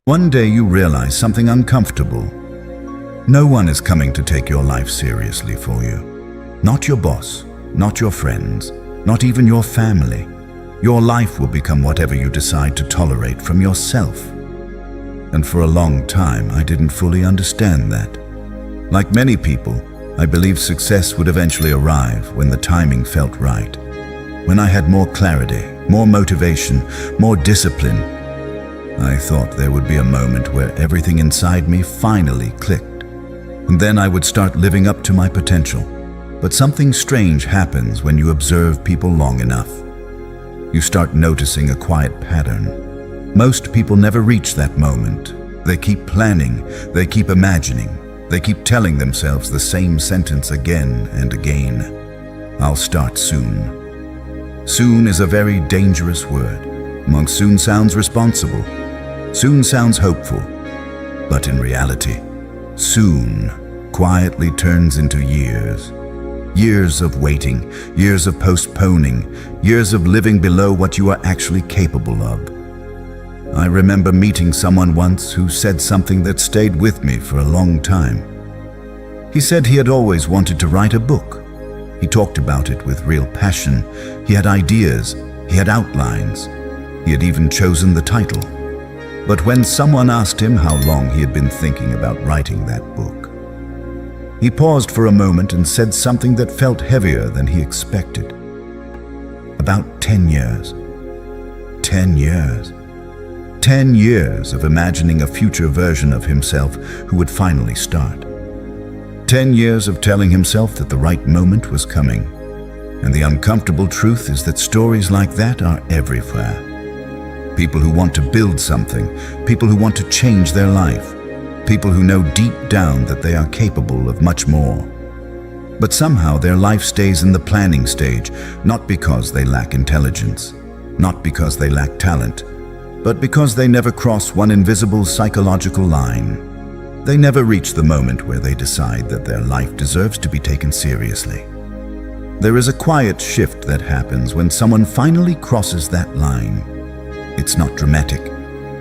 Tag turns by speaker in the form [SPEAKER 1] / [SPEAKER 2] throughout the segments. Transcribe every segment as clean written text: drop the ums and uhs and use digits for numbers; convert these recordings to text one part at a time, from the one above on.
[SPEAKER 1] One day you realize something uncomfortable. No one is coming to take your life seriously for you. Not your boss, not your friends, not even your family. Your life will become whatever you decide to tolerate from yourself. And for a long time, I didn't fully understand that. Like many people, I believed success would eventually arrive when the timing felt right. When I had more clarity, more motivation, more discipline, I thought there would be a moment where everything inside me finally clicked. And then I would start living up to my potential. But something strange happens when you observe people long enough. You start noticing a quiet pattern. Most people never reach that moment. They keep planning, they keep imagining, they keep telling themselves the same sentence again and again. I'll start soon. Soon is a very dangerous word. Soon sounds responsible. Soon sounds hopeful. But in reality, soon quietly turns into years. Years of waiting, years of postponing, years of living below what you are actually capable of. I remember meeting someone once who said something that stayed with me for a long time. He said he had always wanted to write a book. He talked about it with real passion. He had ideas, he had outlines. He had even chosen the title. But when someone asked him how long he had been thinking about writing that book, he paused for a moment and said something that felt heavier than he expected. About 10 years. 10 years. 10 years of imagining a future version of himself who would finally start. 10 years of telling himself that the right moment was coming. And the uncomfortable truth is that stories like that are everywhere. People who want to build something, people who want to change their life, people who know deep down that they are capable of much more. But somehow their life stays in the planning stage, not because they lack intelligence, not because they lack talent, but because they never cross one invisible psychological line. They never reach the moment where they decide that their life deserves to be taken seriously. There is a quiet shift that happens when someone finally crosses that line. It's not dramatic.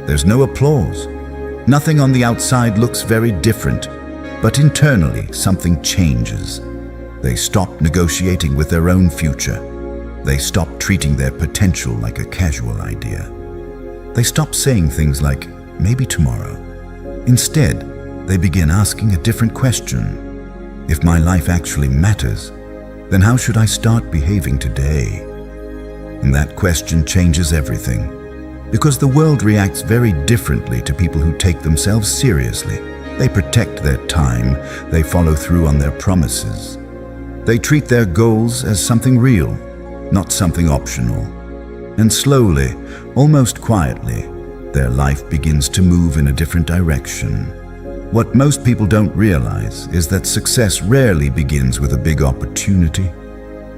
[SPEAKER 1] There's no applause. Nothing on the outside looks very different, but internally something changes. They stop negotiating with their own future. They stop treating their potential like a casual idea. They stop saying things like, maybe tomorrow. Instead, they begin asking a different question. If my life actually matters, then how should I start behaving today? And that question changes everything. Because the world reacts very differently to people who take themselves seriously. They protect their time, they follow through on their promises. They treat their goals as something real, not something optional. And slowly, almost quietly, their life begins to move in a different direction. What most people don't realize is that success rarely begins with a big opportunity.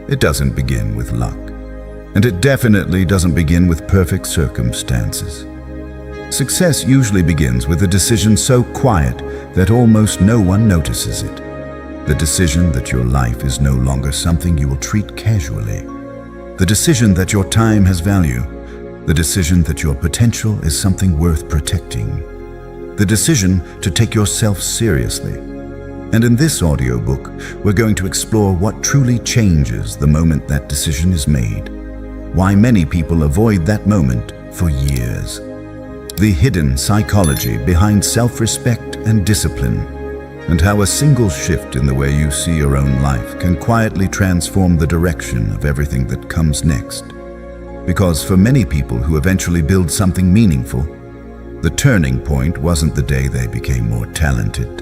[SPEAKER 1] It doesn't begin with luck. And it definitely doesn't begin with perfect circumstances. Success usually begins with a decision so quiet that almost no one notices it. The decision that your life is no longer something you will treat casually. The decision that your time has value. The decision that your potential is something worth protecting. The decision to take yourself seriously. And in this audiobook, we're going to explore what truly changes the moment that decision is made. Why many people avoid that moment for years. The hidden psychology behind self-respect and discipline, and how a single shift in the way you see your own life can quietly transform the direction of everything that comes next. Because for many people who eventually build something meaningful, the turning point wasn't the day they became more talented.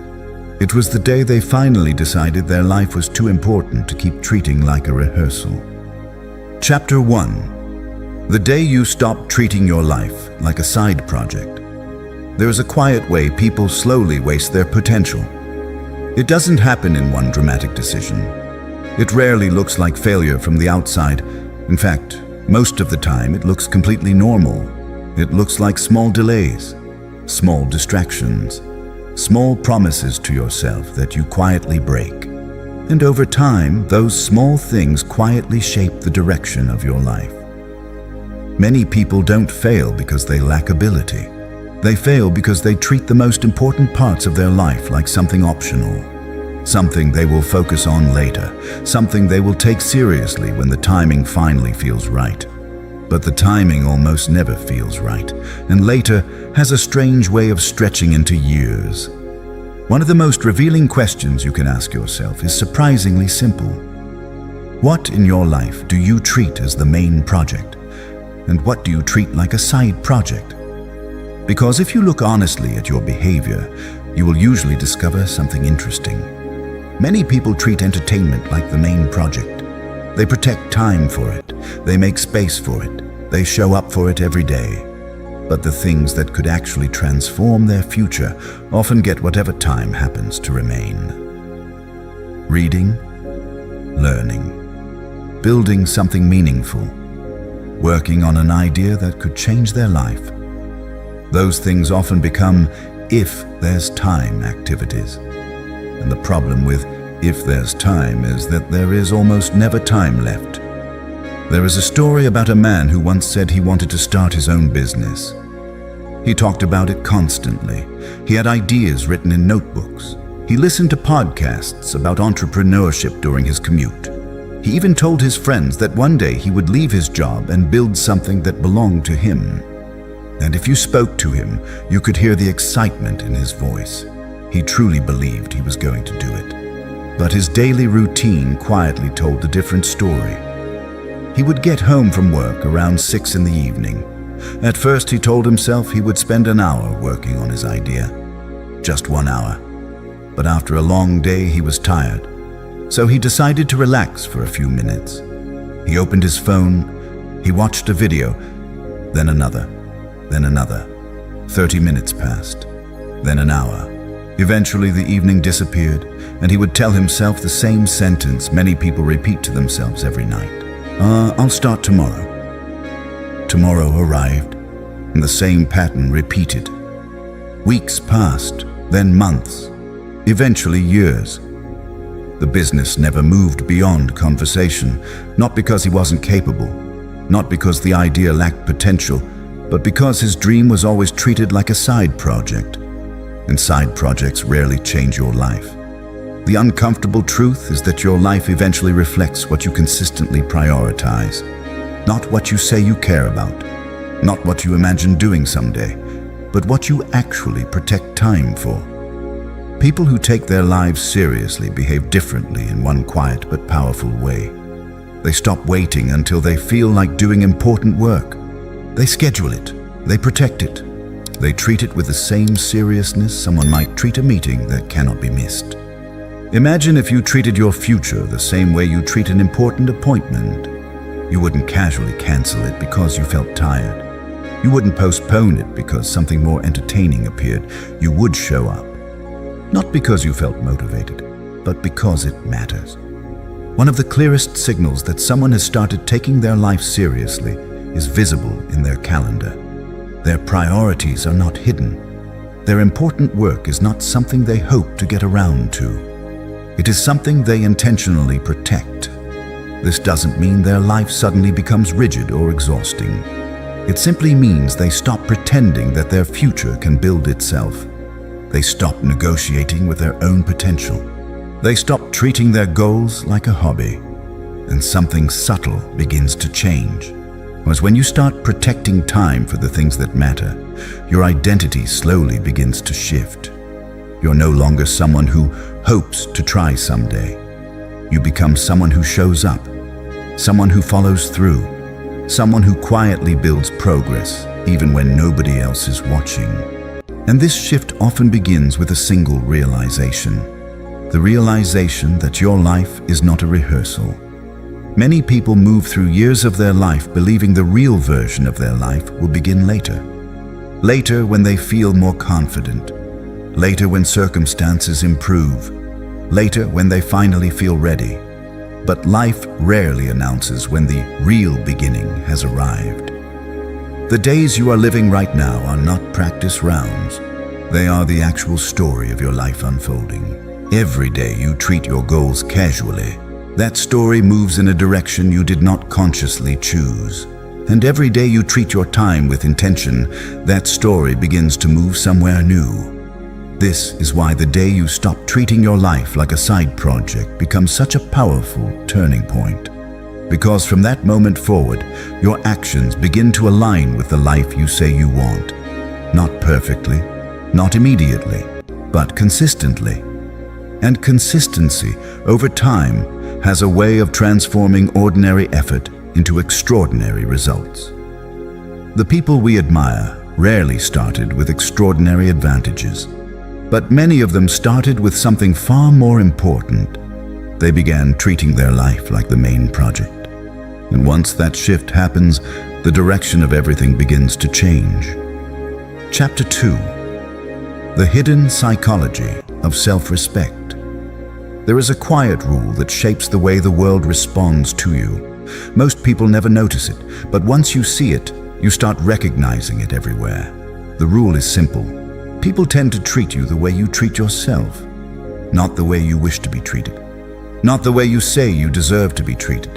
[SPEAKER 1] It was the day they finally decided their life was too important to keep treating like a rehearsal. Chapter 1. The day you stop treating your life like a side project. There is a quiet way people slowly waste their potential. It doesn't happen in one dramatic decision. It rarely looks like failure from the outside. In fact, most of the time it looks completely normal. It looks like small delays, small distractions, small promises to yourself that you quietly break. And over time, those small things quietly shape the direction of your life. Many people don't fail because they lack ability. They fail because they treat the most important parts of their life like something optional, something they will focus on later, something they will take seriously when the timing finally feels right. But the timing almost never feels right, and later has a strange way of stretching into years. One of the most revealing questions you can ask yourself is surprisingly simple. What in your life do you treat as the main project? And what do you treat like a side project? Because if you look honestly at your behavior, you will usually discover something interesting. Many people treat entertainment like the main project. They protect time for it. They make space for it. They show up for it every day. But the things that could actually transform their future often get whatever time happens to remain. Reading, learning, building something meaningful, working on an idea that could change their life. Those things often become if there's time activities. And the problem with if there's time is that there is almost never time left. There is a story about a man who once said he wanted to start his own business. He talked about it constantly. He had ideas written in notebooks. He listened to podcasts about entrepreneurship during his commute. He even told his friends that one day he would leave his job and build something that belonged to him. And if you spoke to him, you could hear the excitement in his voice. He truly believed he was going to do it. But his daily routine quietly told a different story. He would get home from work around 6 in the evening. At first, he told himself he would spend an hour working on his idea. Just 1 hour. But after a long day, he was tired. So he decided to relax for a few minutes. He opened his phone. He watched a video. Then another. Then another. 30 minutes passed. Then an hour. Eventually, the evening disappeared, and he would tell himself the same sentence many people repeat to themselves every night. I'll start tomorrow. Tomorrow arrived, and the same pattern repeated. Weeks passed, then months, eventually years. The business never moved beyond conversation, not because he wasn't capable, not because the idea lacked potential, but because his dream was always treated like a side project. And side projects rarely change your life. The uncomfortable truth is that your life eventually reflects what you consistently prioritize. Not what you say you care about, not what you imagine doing someday, but what you actually protect time for. People who take their lives seriously behave differently in one quiet but powerful way. They stop waiting until they feel like doing important work. They schedule it, they protect it. They treat it with the same seriousness someone might treat a meeting that cannot be missed. Imagine if you treated your future the same way you treat an important appointment. You wouldn't casually cancel it because you felt tired. You wouldn't postpone it because something more entertaining appeared. You would show up. Not because you felt motivated, but because it matters. One of the clearest signals that someone has started taking their life seriously is visible in their calendar. Their priorities are not hidden. Their important work is not something they hope to get around to. It is something they intentionally protect. This doesn't mean their life suddenly becomes rigid or exhausting. It simply means they stop pretending that their future can build itself. They stop negotiating with their own potential. They stop treating their goals like a hobby. And something subtle begins to change. Because when you start protecting time for the things that matter, your identity slowly begins to shift. You're no longer someone who hopes to try someday. You become someone who shows up, someone who follows through, someone who quietly builds progress even when nobody else is watching. And this shift often begins with a single realization. The realization that your life is not a rehearsal. Many people move through years of their life believing the real version of their life will begin later. Later when they feel more confident. Later when circumstances improve. Later when they finally feel ready. But life rarely announces when the real beginning has arrived. The days you are living right now are not practice rounds. They are the actual story of your life unfolding. Every day you treat your goals casually. That story moves in a direction you did not consciously choose. And every day you treat your time with intention, that story begins to move somewhere new. This is why the day you stop treating your life like a side project becomes such a powerful turning point. Because from that moment forward, your actions begin to align with the life you say you want. Not perfectly, not immediately, but consistently. And consistency, over time, has a way of transforming ordinary effort into extraordinary results. The people we admire rarely started with extraordinary advantages, but many of them started with something far more important. They began treating their life like the main project. And once that shift happens, the direction of everything begins to change. Chapter 2. The Hidden Psychology of Self-Respect. There is a quiet rule that shapes the way the world responds to you. Most people never notice it, but once you see it, you start recognizing it everywhere. The rule is simple. People tend to treat you the way you treat yourself, not the way you wish to be treated, not the way you say you deserve to be treated,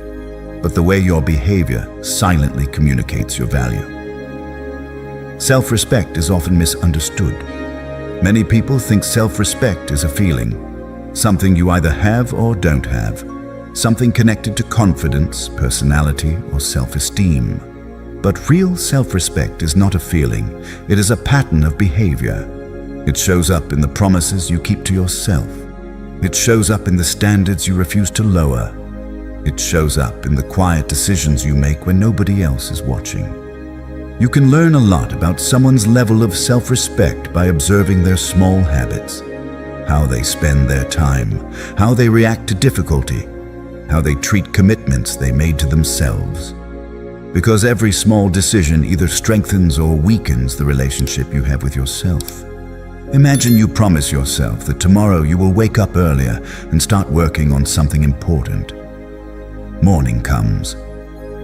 [SPEAKER 1] but the way your behavior silently communicates your value. Self-respect is often misunderstood. Many people think self-respect is a feeling, something you either have or don't have, something connected to confidence, personality, or self-esteem. But real self-respect is not a feeling, it is a pattern of behavior. It shows up in the promises you keep to yourself. It shows up in the standards you refuse to lower. It shows up in the quiet decisions you make when nobody else is watching. You can learn a lot about someone's level of self-respect by observing their small habits, how they spend their time, how they react to difficulty, how they treat commitments they made to themselves. Because every small decision either strengthens or weakens the relationship you have with yourself. Imagine you promise yourself that tomorrow you will wake up earlier and start working on something important. Morning comes,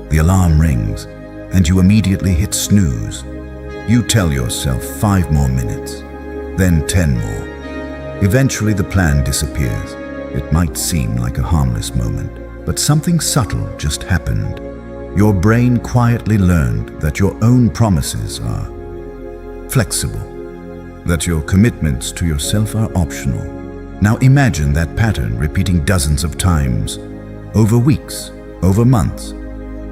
[SPEAKER 1] the alarm rings, and you immediately hit snooze. You tell yourself 5 more minutes, then 10 more. Eventually the plan disappears. It might seem like a harmless moment, but something subtle just happened. Your brain quietly learned that your own promises are flexible, that your commitments to yourself are optional. Now imagine that pattern repeating dozens of times, over weeks, over months.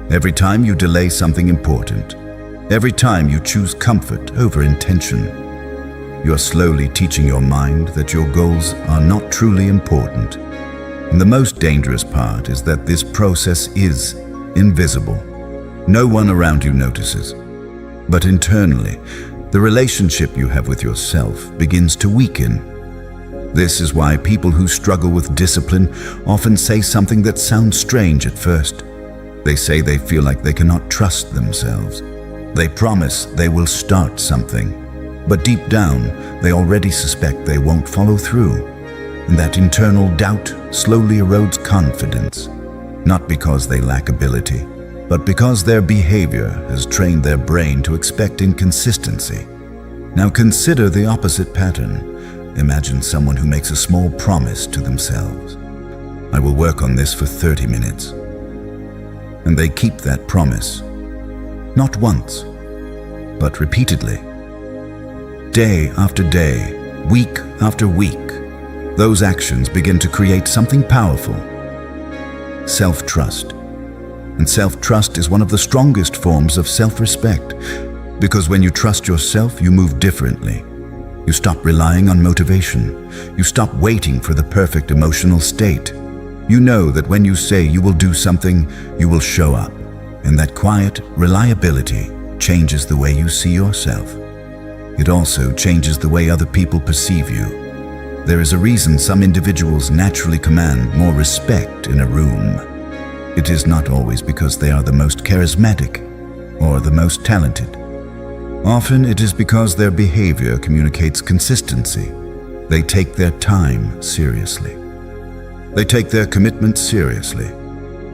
[SPEAKER 1] Every time you delay something important, every time you choose comfort over intention, you are slowly teaching your mind that your goals are not truly important. And the most dangerous part is that this process is invisible. No one around you notices. But internally, the relationship you have with yourself begins to weaken. This is why people who struggle with discipline often say something that sounds strange at first. They say they feel like they cannot trust themselves. They promise they will start something, but deep down, they already suspect they won't follow through. And that internal doubt slowly erodes confidence, not because they lack ability, but because their behavior has trained their brain to expect inconsistency. Now consider the opposite pattern. Imagine someone who makes a small promise to themselves. I will work on this for 30 minutes. And they keep that promise, not once, but repeatedly. Day after day, week after week, those actions begin to create something powerful. Self-trust. And self-trust is one of the strongest forms of self-respect, because when you trust yourself, you move differently. You stop relying on motivation. You stop waiting for the perfect emotional state. You know that when you say you will do something, you will show up. And that quiet reliability changes the way you see yourself. It also changes the way other people perceive you. There is a reason some individuals naturally command more respect in a room. It is not always because they are the most charismatic or the most talented. Often it is because their behavior communicates consistency. They take their time seriously. They take their commitment seriously.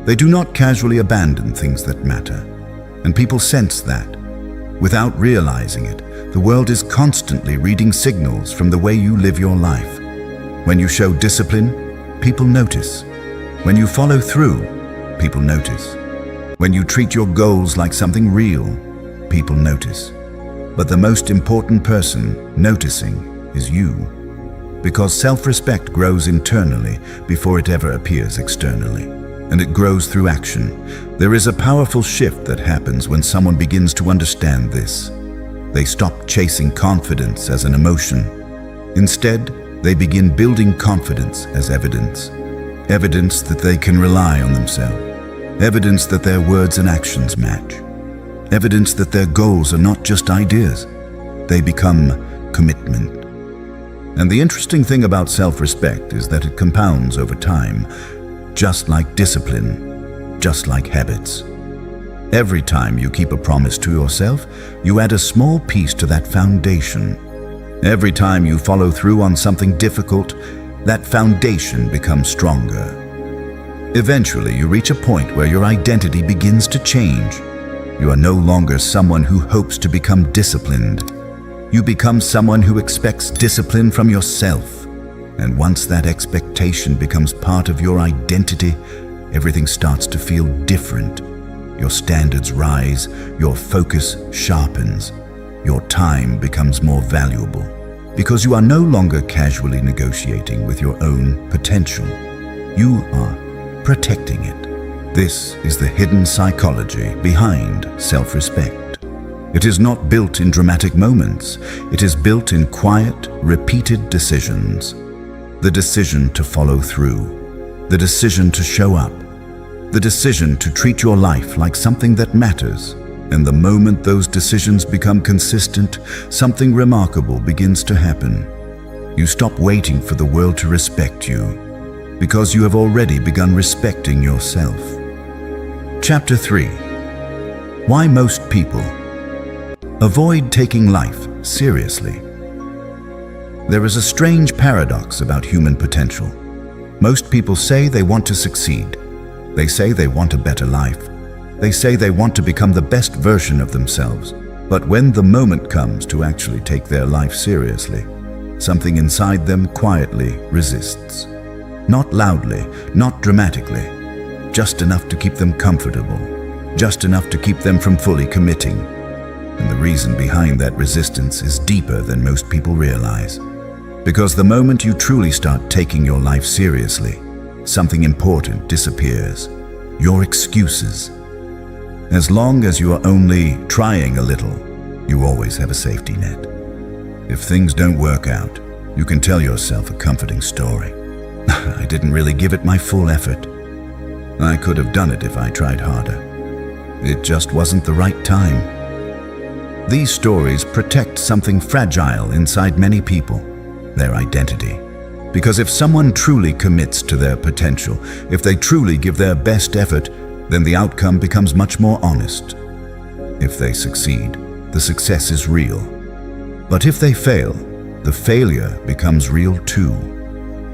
[SPEAKER 1] They do not casually abandon things that matter. And people sense that. Without realizing it, the world is constantly reading signals from the way you live your life. When you show discipline, people notice. When you follow through, people notice. When you treat your goals like something real, people notice. But the most important person noticing is you. Because self-respect grows internally before it ever appears externally. And it grows through action. There is a powerful shift that happens when someone begins to understand this. They stop chasing confidence as an emotion. Instead, they begin building confidence as evidence. Evidence that they can rely on themselves. Evidence that their words and actions match. Evidence that their goals are not just ideas. They become commitment. And the interesting thing about self-respect is that it compounds over time, just like discipline, just like habits. Every time you keep a promise to yourself, you add a small piece to that foundation. Every time you follow through on something difficult, that foundation becomes stronger. Eventually, you reach a point where your identity begins to change. You are no longer someone who hopes to become disciplined. You become someone who expects discipline from yourself. And once that expectation becomes part of your identity, everything starts to feel different. Your standards rise, your focus sharpens, your time becomes more valuable. Because you are no longer casually negotiating with your own potential. You are protecting it. This is the hidden psychology behind self-respect. It is not built in dramatic moments. It is built in quiet, repeated decisions. The decision to follow through. The decision to show up. The decision to treat your life like something that matters. And the moment those decisions become consistent, something remarkable begins to happen. You stop waiting for the world to respect you, because you have already begun respecting yourself. Chapter 3. Why most people avoid taking life seriously. There is a strange paradox about human potential. Most people say they want to succeed. They say they want a better life. They say they want to become the best version of themselves. But when the moment comes to actually take their life seriously, something inside them quietly resists. Not loudly, not dramatically, just enough to keep them comfortable, just enough to keep them from fully committing. And the reason behind that resistance is deeper than most people realize. Because the moment you truly start taking your life seriously, something important disappears. Your excuses. As long as you are only trying a little, you always have a safety net. If things don't work out, you can tell yourself a comforting story. I didn't really give it my full effort. I could have done it if I tried harder. It just wasn't the right time. These stories protect something fragile inside many people, their identity. Because if someone truly commits to their potential, if they truly give their best effort, then the outcome becomes much more honest. If they succeed, the success is real. But if they fail, the failure becomes real too.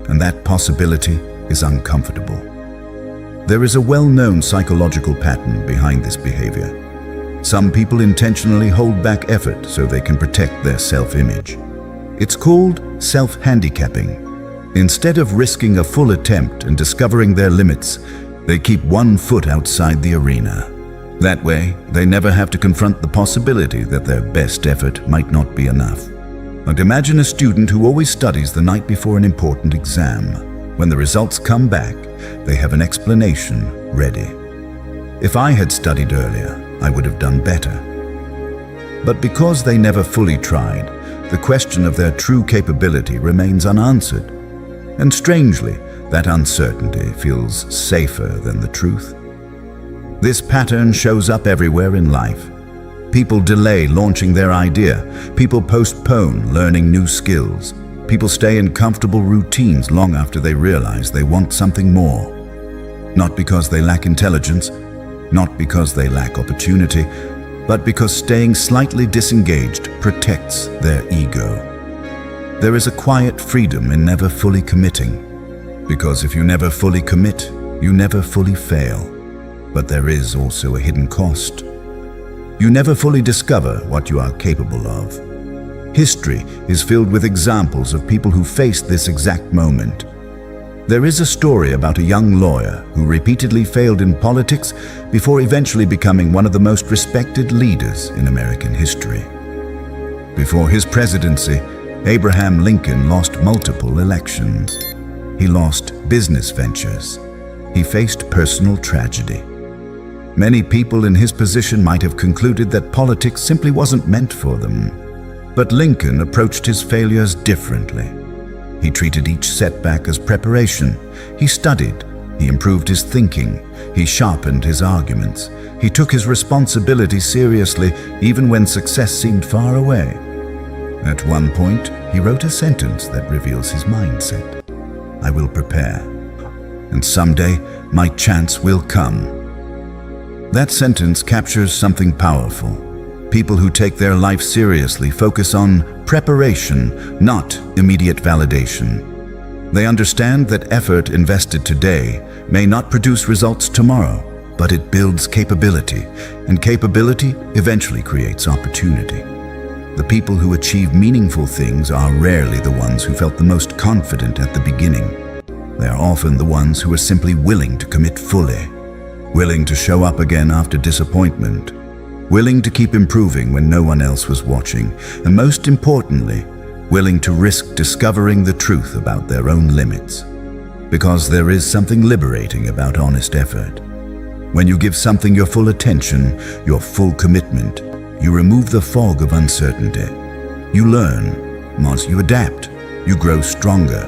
[SPEAKER 1] And that possibility is uncomfortable. There is a well-known psychological pattern behind this behavior. Some people intentionally hold back effort so they can protect their self-image. It's called self-handicapping. Instead of risking a full attempt and discovering their limits, they keep one foot outside the arena. That way, they never have to confront the possibility that their best effort might not be enough. And imagine a student who always studies the night before an important exam. When the results come back, they have an explanation ready. If I had studied earlier, I would have done better. But because they never fully tried, the question of their true capability remains unanswered. And strangely, that uncertainty feels safer than the truth. This pattern shows up everywhere in life. People delay launching their idea. People postpone learning new skills. People stay in comfortable routines long after they realize they want something more. Not because they lack intelligence, not because they lack opportunity, but because staying slightly disengaged protects their ego. There is a quiet freedom in never fully committing. Because if you never fully commit, you never fully fail. But there is also a hidden cost. You never fully discover what you are capable of. History is filled with examples of people who faced this exact moment. There is a story about a young lawyer who repeatedly failed in politics before eventually becoming one of the most respected leaders in American history. Before his presidency, Abraham Lincoln lost multiple elections. He lost business ventures. He faced personal tragedy. Many people in his position might have concluded that politics simply wasn't meant for them. But Lincoln approached his failures differently. He treated each setback as preparation. He studied. He improved his thinking. He sharpened his arguments. He took his responsibility seriously, even when success seemed far away. At one point, he wrote a sentence that reveals his mindset. I will prepare, and someday my chance will come. That sentence captures something powerful. People who take their life seriously focus on preparation, not immediate validation. They understand that effort invested today may not produce results tomorrow, but it builds capability, and capability eventually creates opportunity. The people who achieve meaningful things are rarely the ones who felt the most confident at the beginning. They are often the ones who are simply willing to commit fully, willing to show up again after disappointment, willing to keep improving when no one else was watching, and most importantly, willing to risk discovering the truth about their own limits. Because there is something liberating about honest effort. When you give something your full attention, your full commitment, you remove the fog of uncertainty. You learn. Once you adapt, you grow stronger.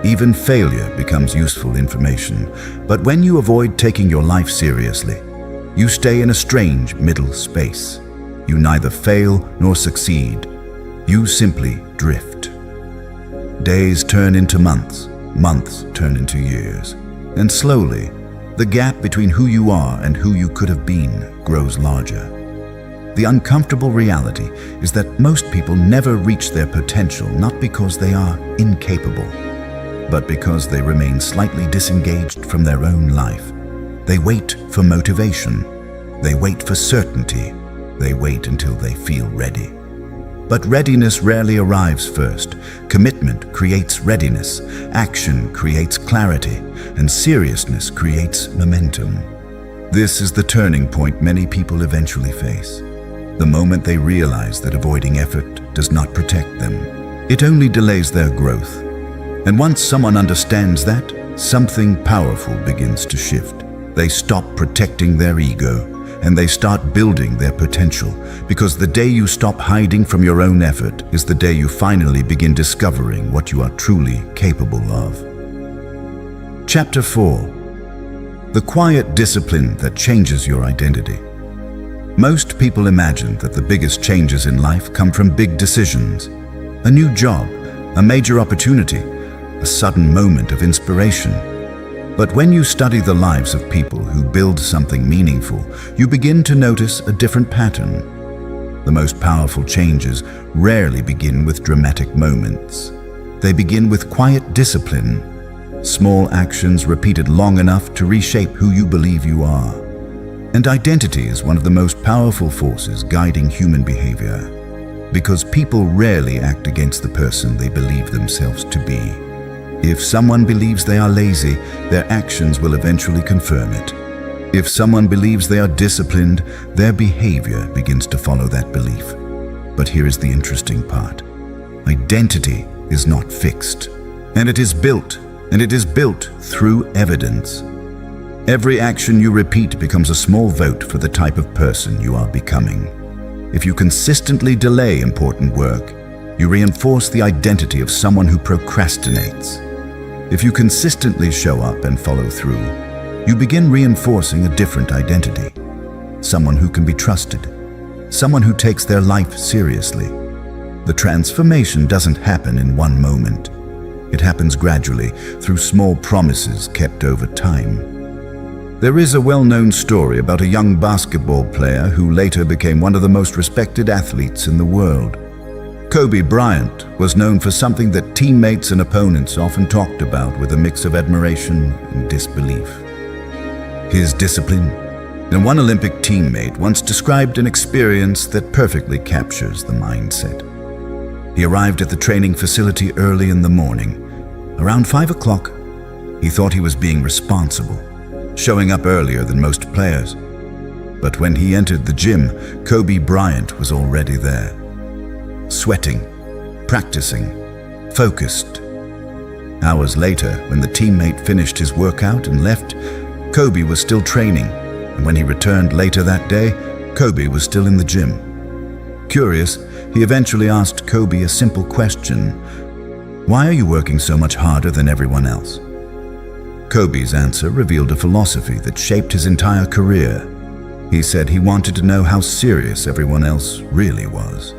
[SPEAKER 1] Even failure becomes useful information. But when you avoid taking your life seriously, you stay in a strange middle space. You neither fail nor succeed. You simply drift. Days turn into months, months turn into years. And slowly, the gap between who you are and who you could have been grows larger. The uncomfortable reality is that most people never reach their potential, not because they are incapable, but because they remain slightly disengaged from their own life. They wait for motivation. They wait for certainty. They wait until they feel ready. But readiness rarely arrives first. Commitment creates readiness. Action creates clarity. And seriousness creates momentum. This is the turning point many people eventually face. The moment they realize that avoiding effort does not protect them. It only delays their growth. And once someone understands that, something powerful begins to shift. They stop protecting their ego, and they start building their potential, because the day you stop hiding from your own effort is the day you finally begin discovering what you are truly capable of. Chapter 4. The quiet discipline that changes your identity. Most people imagine that the biggest changes in life come from big decisions. A new job, a major opportunity, a sudden moment of inspiration. But when you study the lives of people who build something meaningful, you begin to notice a different pattern. The most powerful changes rarely begin with dramatic moments. They begin with quiet discipline, small actions repeated long enough to reshape who you believe you are. And identity is one of the most powerful forces guiding human behavior, because people rarely act against the person they believe themselves to be. If someone believes they are lazy, their actions will eventually confirm it. If someone believes they are disciplined, their behavior begins to follow that belief. But here is the interesting part. Identity is not fixed, and it is built through evidence. Every action you repeat becomes a small vote for the type of person you are becoming. If you consistently delay important work, you reinforce the identity of someone who procrastinates. If you consistently show up and follow through, you begin reinforcing a different identity. Someone who can be trusted. Someone who takes their life seriously. The transformation doesn't happen in one moment. It happens gradually through small promises kept over time. There is a well-known story about a young basketball player who later became one of the most respected athletes in the world. Kobe Bryant was known for something that teammates and opponents often talked about with a mix of admiration and disbelief. His discipline. And one Olympic teammate once described an experience that perfectly captures the mindset. He arrived at the training facility early in the morning. Around 5 o'clock, He thought he was being responsible, showing up earlier than most players. But when he entered the gym, Kobe Bryant was already there. Sweating, practicing, focused. Hours later, when the teammate finished his workout and left, Kobe was still training, and when he returned later that day, Kobe was still in the gym. Curious, he eventually asked Kobe a simple question: "Why are you working so much harder than everyone else?" Kobe's answer revealed a philosophy that shaped his entire career. He said he wanted to know how serious everyone else really was,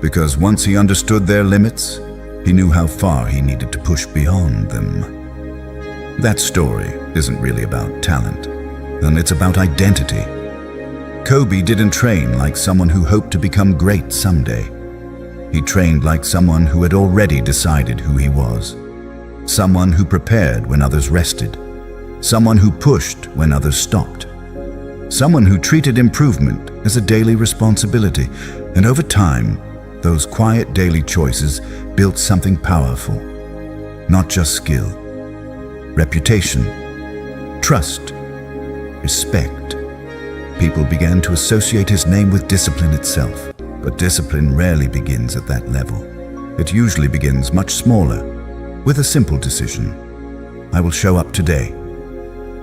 [SPEAKER 1] because once he understood their limits, he knew how far he needed to push beyond them. That story isn't really about talent, and it's about identity. Kobe didn't train like someone who hoped to become great someday. He trained like someone who had already decided who he was. Someone who prepared when others rested. Someone who pushed when others stopped. Someone who treated improvement as a daily responsibility. And over time, those quiet daily choices built something powerful. Not just skill. Reputation. Trust. Respect. People began to associate his name with discipline itself. But discipline rarely begins at that level. It usually begins much smaller, with a simple decision. I will show up today.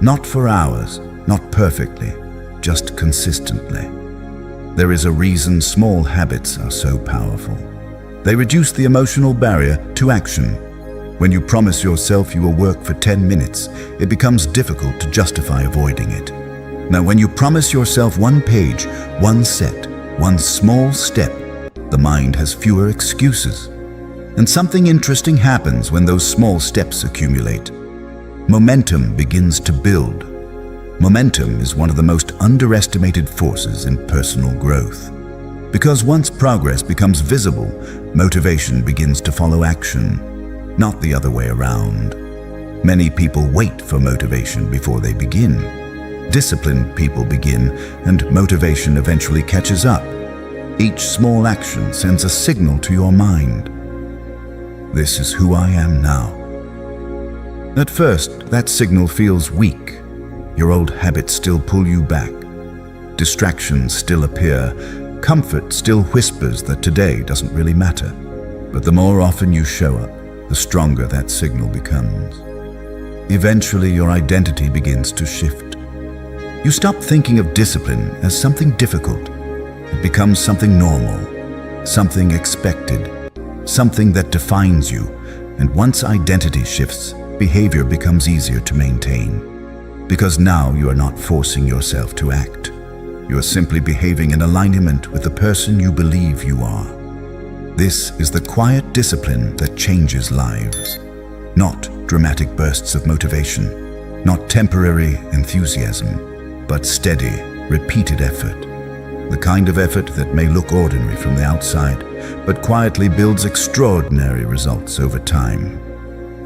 [SPEAKER 1] Not for hours, not perfectly, just consistently. There is a reason small habits are so powerful. They reduce the emotional barrier to action. When you promise yourself you will work for 10 minutes, it becomes difficult to justify avoiding it. Now, when you promise yourself one page, one set, one small step, the mind has fewer excuses. And something interesting happens when those small steps accumulate. Momentum begins to build. Momentum is one of the most underestimated forces in personal growth. Because once progress becomes visible, motivation begins to follow action, not the other way around. Many people wait for motivation before they begin. Disciplined people begin, and motivation eventually catches up. Each small action sends a signal to your mind. This is who I am now. At first, that signal feels weak. Your old habits still pull you back. Distractions still appear. Comfort still whispers that today doesn't really matter. But the more often you show up, the stronger that signal becomes. Eventually, your identity begins to shift. You stop thinking of discipline as something difficult. It becomes something normal, something expected, something that defines you. And once identity shifts, behavior becomes easier to maintain. Because now you are not forcing yourself to act. You are simply behaving in alignment with the person you believe you are. This is the quiet discipline that changes lives. Not dramatic bursts of motivation, not temporary enthusiasm, but steady, repeated effort. The kind of effort that may look ordinary from the outside, but quietly builds extraordinary results over time.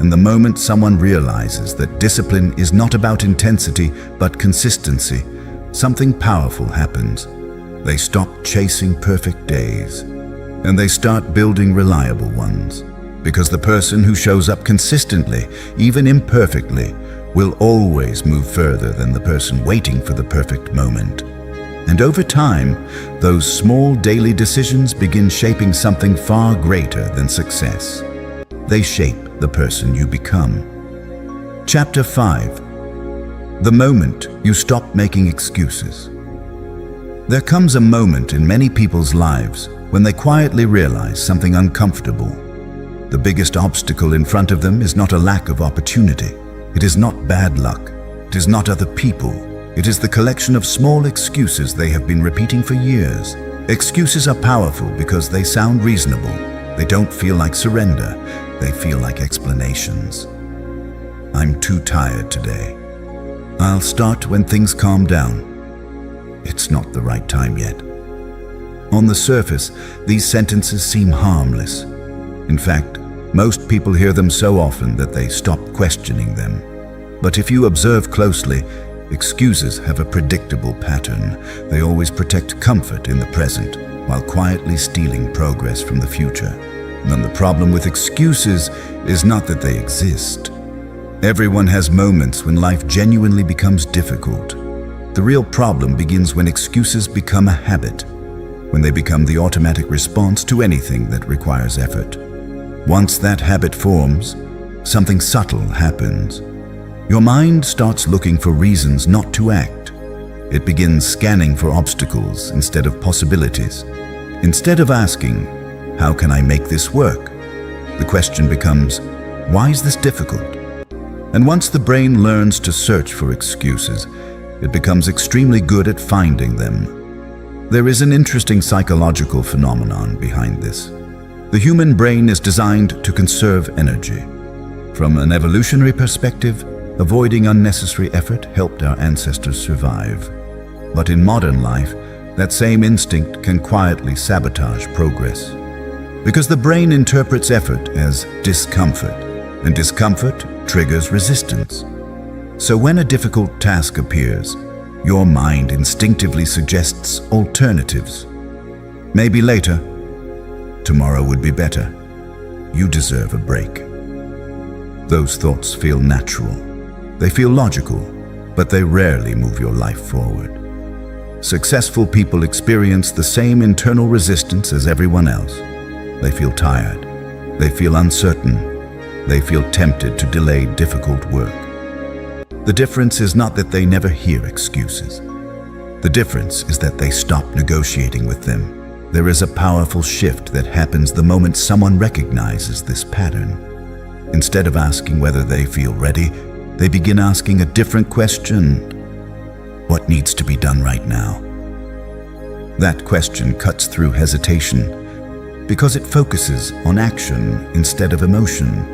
[SPEAKER 1] And the moment someone realizes that discipline is not about intensity, but consistency, something powerful happens. They stop chasing perfect days, and they start building reliable ones. Because the person who shows up consistently, even imperfectly, will always move further than the person waiting for the perfect moment. And over time, those small daily decisions begin shaping something far greater than success. They shape the person you become. Chapter 5. The moment you stop making excuses. There comes a moment in many people's lives when they quietly realize something uncomfortable. The biggest obstacle in front of them is not a lack of opportunity. It is not bad luck. It is not other people. It is the collection of small excuses they have been repeating for years. Excuses are powerful because they sound reasonable. They don't feel like surrender. They feel like explanations. I'm too tired today. I'll start when things calm down. It's not the right time yet. On the surface, these sentences seem harmless. In fact, most people hear them so often that they stop questioning them. But if you observe closely, excuses have a predictable pattern. They always protect comfort in the present, while quietly stealing progress from the future. And the problem with excuses is not that they exist. Everyone has moments when life genuinely becomes difficult. The real problem begins when excuses become a habit, when they become the automatic response to anything that requires effort. Once that habit forms, something subtle happens. Your mind starts looking for reasons not to act. It begins scanning for obstacles instead of possibilities. Instead of asking, "How can I make this work?" the question becomes, "Why is this difficult?" And once the brain learns to search for excuses, it becomes extremely good at finding them. There is an interesting psychological phenomenon behind this. The human brain is designed to conserve energy. From an evolutionary perspective, avoiding unnecessary effort helped our ancestors survive. But in modern life, that same instinct can quietly sabotage progress. Because the brain interprets effort as discomfort, and discomfort triggers resistance. So when a difficult task appears, your mind instinctively suggests alternatives. Maybe later, tomorrow would be better. You deserve a break. Those thoughts feel natural. They feel logical, but they rarely move your life forward. Successful people experience the same internal resistance as everyone else. They feel tired. They feel uncertain. They feel tempted to delay difficult work. The difference is not that they never hear excuses. The difference is that they stop negotiating with them. There is a powerful shift that happens the moment someone recognizes this pattern. Instead of asking whether they feel ready, they begin asking a different question. What needs to be done right now? That question cuts through hesitation because it focuses on action instead of emotion.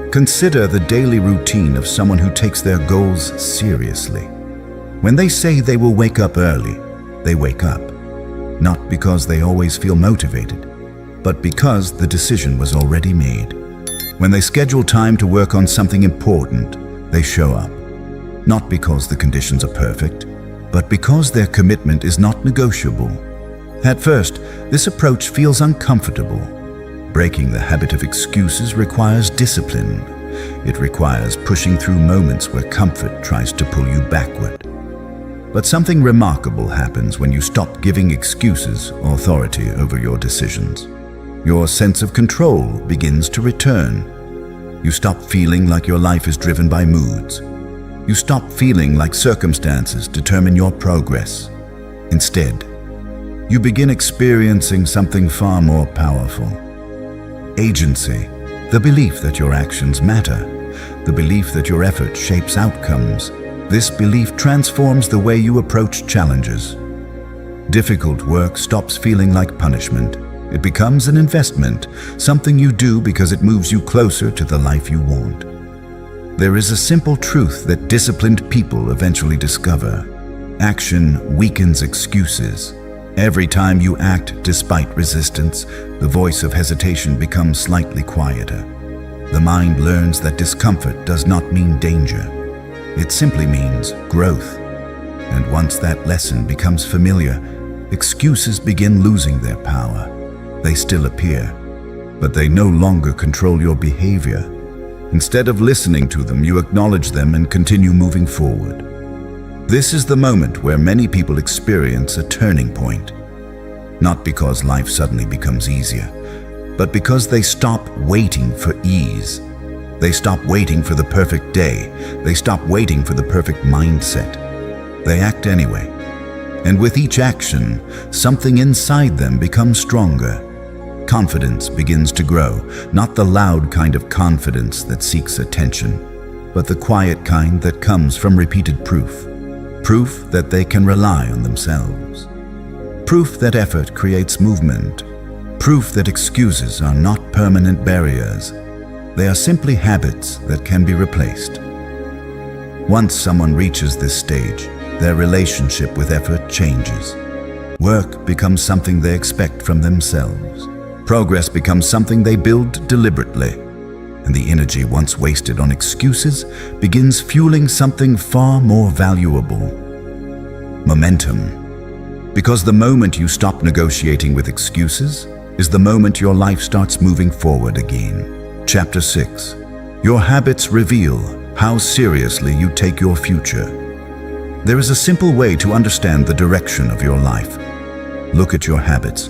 [SPEAKER 1] Consider the daily routine of someone who takes their goals seriously. When they say they will wake up early, they wake up. Not because they always feel motivated, but because the decision was already made. When they schedule time to work on something important, they show up. Not because the conditions are perfect, but because their commitment is not negotiable. At first, this approach feels uncomfortable. Breaking the habit of excuses requires discipline. It requires pushing through moments where comfort tries to pull you backward. But something remarkable happens when you stop giving excuses authority over your decisions. Your sense of control begins to return. You stop feeling like your life is driven by moods. You stop feeling like circumstances determine your progress. Instead, you begin experiencing something far more powerful. Agency, the belief that your actions matter, the belief that your effort shapes outcomes. This belief transforms the way you approach challenges. Difficult work stops feeling like punishment. It becomes an investment, something you do because it moves you closer to the life you want. There is a simple truth that disciplined people eventually discover. Action weakens excuses. Every time you act despite resistance, the voice of hesitation becomes slightly quieter. The mind learns that discomfort does not mean danger. It simply means growth. And once that lesson becomes familiar, excuses begin losing their power. They still appear, but they no longer control your behavior. Instead of listening to them, you acknowledge them and continue moving forward. This is the moment where many people experience a turning point. Not because life suddenly becomes easier, but because they stop waiting for ease. They stop waiting for the perfect day. They stop waiting for the perfect mindset. They act anyway. And with each action, something inside them becomes stronger. Confidence begins to grow, not the loud kind of confidence that seeks attention, but the quiet kind that comes from repeated proof. Proof that they can rely on themselves. Proof that effort creates movement. Proof that excuses are not permanent barriers. They are simply habits that can be replaced. Once someone reaches this stage, their relationship with effort changes. Work becomes something they expect from themselves. Progress becomes something they build deliberately. And the energy once wasted on excuses begins fueling something far more valuable. Momentum. Because the moment you stop negotiating with excuses is the moment your life starts moving forward again. Chapter 6. Your habits reveal how seriously you take your future. There is a simple way to understand the direction of your life. Look at your habits,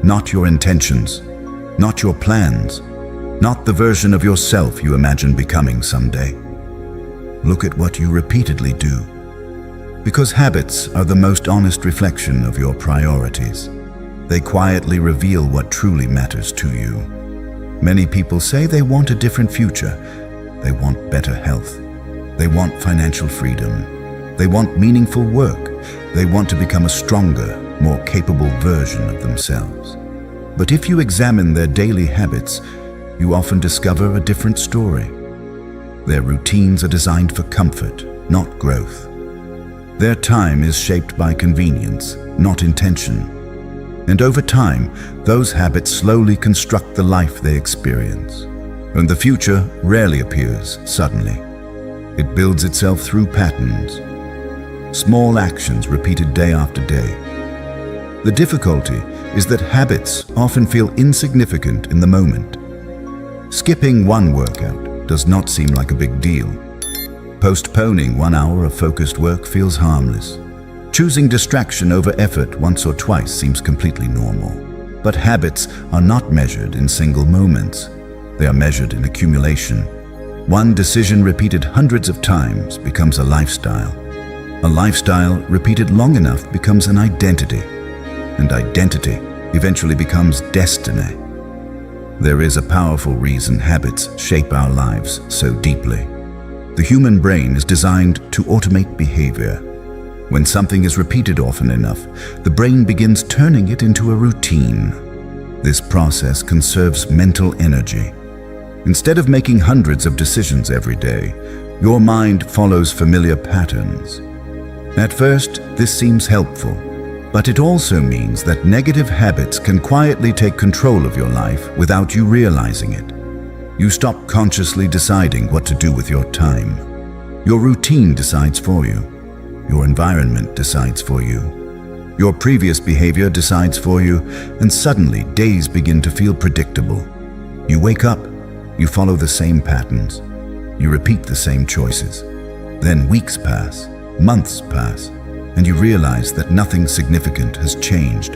[SPEAKER 1] not your intentions, not your plans, not the version of yourself you imagine becoming someday. Look at what you repeatedly do, because habits are the most honest reflection of your priorities. They quietly reveal what truly matters to you. Many people say they want a different future. They want better health. They want financial freedom. They want meaningful work. They want to become a stronger, more capable version of themselves. But if you examine their daily habits, you often discover a different story. Their routines are designed for comfort, not growth. Their time is shaped by convenience, not intention. And over time, those habits slowly construct the life they experience. And the future rarely appears suddenly. It builds itself through patterns, small actions repeated day after day. The difficulty is that habits often feel insignificant in the moment. Skipping one workout does not seem like a big deal. Postponing 1 hour of focused work feels harmless. Choosing distraction over effort once or twice seems completely normal. But habits are not measured in single moments. They are measured in accumulation. One decision repeated hundreds of times becomes a lifestyle. A lifestyle repeated long enough becomes an identity. And identity eventually becomes destiny. There is a powerful reason habits shape our lives so deeply. The human brain is designed to automate behavior. When something is repeated often enough, the brain begins turning it into a routine. This process conserves mental energy. Instead of making hundreds of decisions every day, your mind follows familiar patterns. At first, this seems helpful, but it also means that negative habits can quietly take control of your life without you realizing it. You stop consciously deciding what to do with your time. Your routine decides for you. Your environment decides for you. Your previous behavior decides for you, and suddenly days begin to feel predictable. You wake up, you follow the same patterns, you repeat the same choices. Then weeks pass, months pass, and you realize that nothing significant has changed.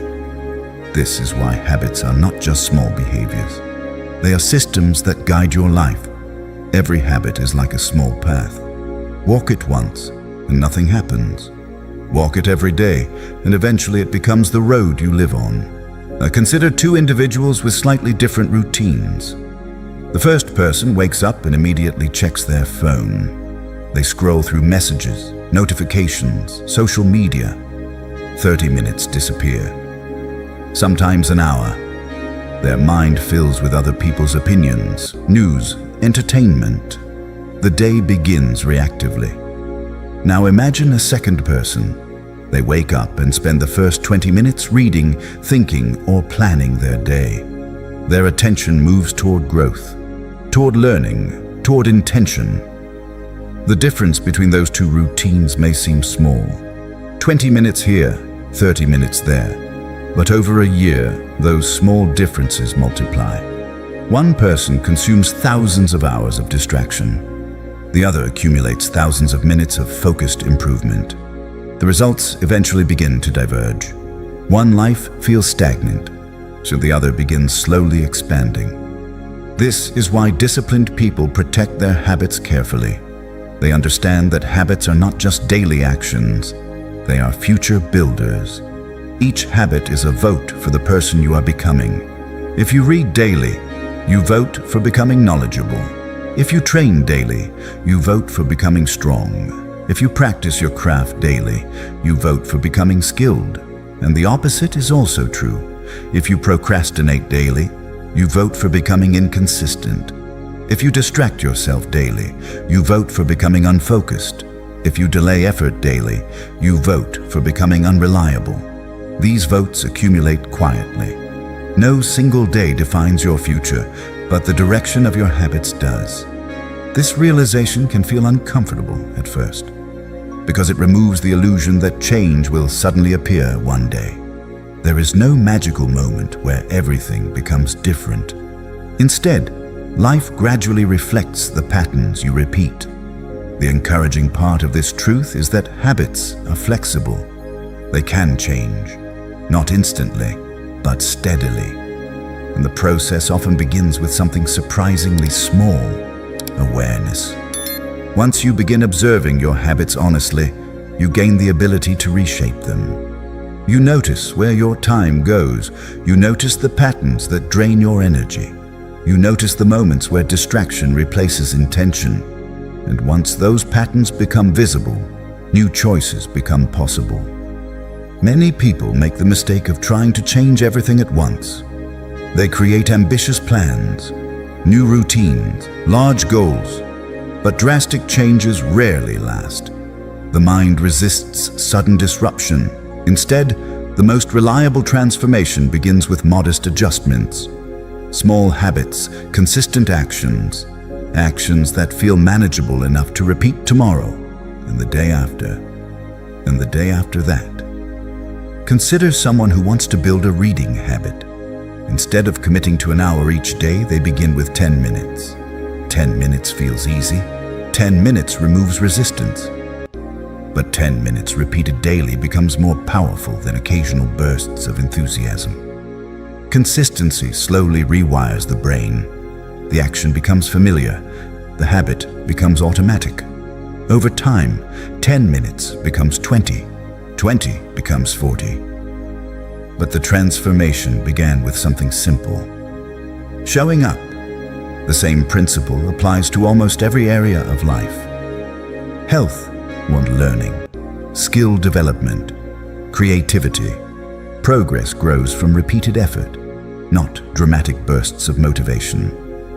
[SPEAKER 1] This is why habits are not just small behaviors. They are systems that guide your life. Every habit is like a small path. Walk it once, and nothing happens. Walk it every day, and eventually it becomes the road you live on. Consider two individuals with slightly different routines. The first person wakes up and immediately checks their phone. They scroll through messages, notifications, social media. 30 minutes disappear. Sometimes an hour. Their mind fills with other people's opinions, news, entertainment. The day begins reactively. Now imagine a second person. They wake up and spend the first 20 minutes reading, thinking, or planning their day. Their attention moves toward growth, toward learning, toward intention. The difference between those two routines may seem small. 20 minutes here, 30 minutes there. But over a year, those small differences multiply. One person consumes thousands of hours of distraction. The other accumulates thousands of minutes of focused improvement. The results eventually begin to diverge. One life feels stagnant, so the other begins slowly expanding. This is why disciplined people protect their habits carefully. They understand that habits are not just daily actions, they are future builders. Each habit is a vote for the person you are becoming. If you read daily, you vote for becoming knowledgeable. If you train daily, you vote for becoming strong. If you practice your craft daily, you vote for becoming skilled. And the opposite is also true. If you procrastinate daily, you vote for becoming inconsistent. If you distract yourself daily, you vote for becoming unfocused. If you delay effort daily, you vote for becoming unreliable. These votes accumulate quietly. No single day defines your future, but the direction of your habits does. This realization can feel uncomfortable at first, because it removes the illusion that change will suddenly appear one day. There is no magical moment where everything becomes different. Instead, life gradually reflects the patterns you repeat. The encouraging part of this truth is that habits are flexible. They can change, not instantly, but steadily. And the process often begins with something surprisingly small: awareness. Once you begin observing your habits honestly, you gain the ability to reshape them. You notice where your time goes. You notice the patterns that drain your energy. You notice the moments where distraction replaces intention. And once those patterns become visible, new choices become possible. Many people make the mistake of trying to change everything at once. They create ambitious plans, new routines, large goals, but drastic changes rarely last. The mind resists sudden disruption. Instead, the most reliable transformation begins with modest adjustments. Small habits, consistent actions that feel manageable enough to repeat tomorrow, and the day after, and the day after that. Consider someone who wants to build a reading habit. Instead of committing to an hour each day, they begin with 10 minutes. 10 minutes feels easy. 10 minutes removes resistance. But 10 minutes repeated daily becomes more powerful than occasional bursts of enthusiasm. Consistency slowly rewires the brain. The action becomes familiar. The habit becomes automatic. Over time, 10 minutes becomes 20. 20 becomes 40. But the transformation began with something simple: showing up. The same principle applies to almost every area of life. Health wants learning, skill development, creativity. Progress grows from repeated effort, not dramatic bursts of motivation.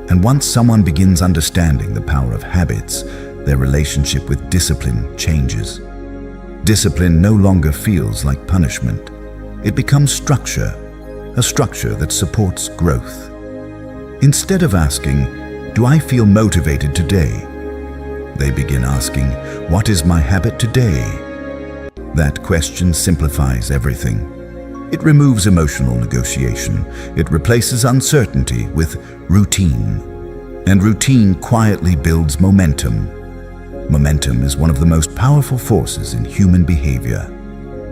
[SPEAKER 1] And once someone begins understanding the power of habits, their relationship with discipline changes. Discipline no longer feels like punishment. It becomes structure, a structure that supports growth. Instead of asking, "Do I feel motivated today?" they begin asking, "What is my habit today?" That question simplifies everything. It removes emotional negotiation. It replaces uncertainty with routine. And routine quietly builds momentum. Momentum is one of the most powerful forces in human behavior.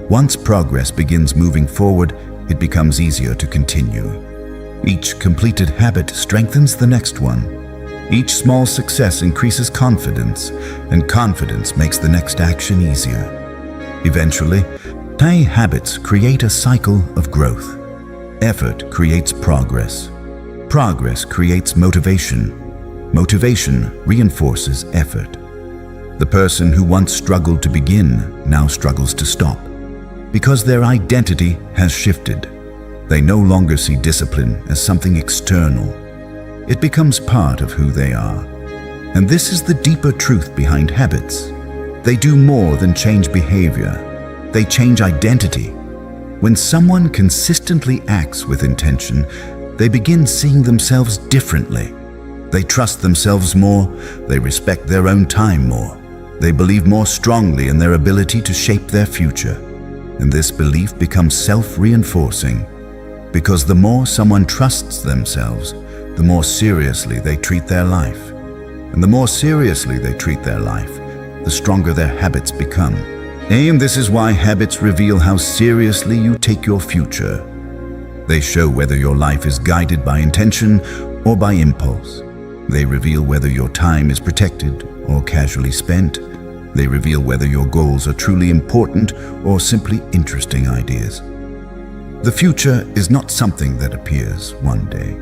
[SPEAKER 1] Once progress begins moving forward, it becomes easier to continue. Each completed habit strengthens the next one. Each small success increases confidence, and confidence makes the next action easier. Eventually, tiny habits create a cycle of growth. Effort creates progress. Progress creates motivation. Motivation reinforces effort. The person who once struggled to begin now struggles to stop, because their identity has shifted. They no longer see discipline as something external. It becomes part of who they are. And this is the deeper truth behind habits. They do more than change behavior. They change identity. When someone consistently acts with intention, they begin seeing themselves differently. They trust themselves more. They respect their own time more. They believe more strongly in their ability to shape their future. And this belief becomes self-reinforcing, because the more someone trusts themselves, the more seriously they treat their life. And the more seriously they treat their life, the stronger their habits become. And this is why habits reveal how seriously you take your future. They show whether your life is guided by intention or by impulse. They reveal whether your time is protected or casually spent. They reveal whether your goals are truly important or simply interesting ideas. The future is not something that appears one day.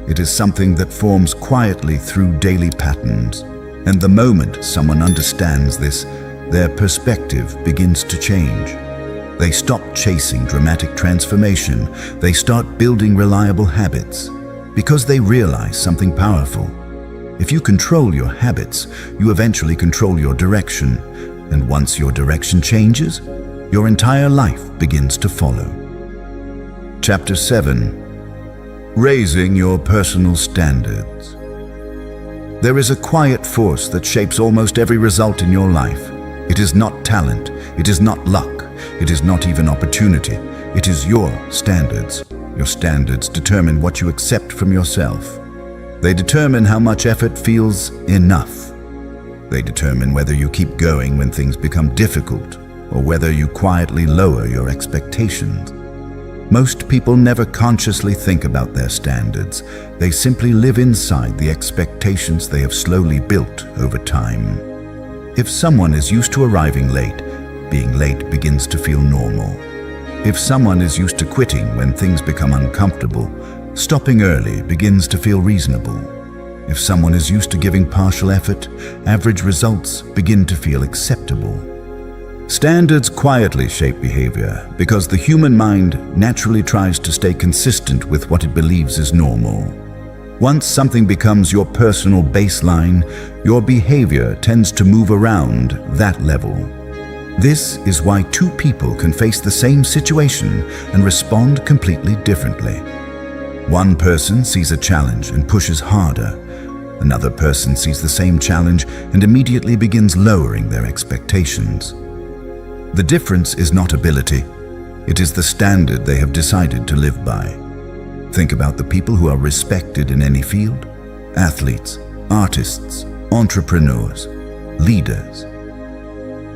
[SPEAKER 1] It is something that forms quietly through daily patterns. And the moment someone understands this, their perspective begins to change. They stop chasing dramatic transformation. They start building reliable habits, because they realize something powerful. If you control your habits, you eventually control your direction. And once your direction changes, your entire life begins to follow. Chapter 7. Raising your personal standards. There is a quiet force that shapes almost every result in your life. It is not talent. It is not luck. It is not even opportunity. It is your standards. Your standards determine what you accept from yourself. They determine how much effort feels enough. They determine whether you keep going when things become difficult, or whether you quietly lower your expectations. Most people never consciously think about their standards. They simply live inside the expectations they have slowly built over time. If someone is used to arriving late, being late begins to feel normal. If someone is used to quitting when things become uncomfortable, stopping early begins to feel reasonable. If someone is used to giving partial effort, average results begin to feel acceptable. Standards quietly shape behavior because the human mind naturally tries to stay consistent with what it believes is normal. Once something becomes your personal baseline, your behavior tends to move around that level. This is why two people can face the same situation and respond completely differently. One person sees a challenge and pushes harder. Another person sees the same challenge and immediately begins lowering their expectations. The difference is not ability. It is the standard they have decided to live by. Think about the people who are respected in any field: athletes, artists, entrepreneurs, leaders.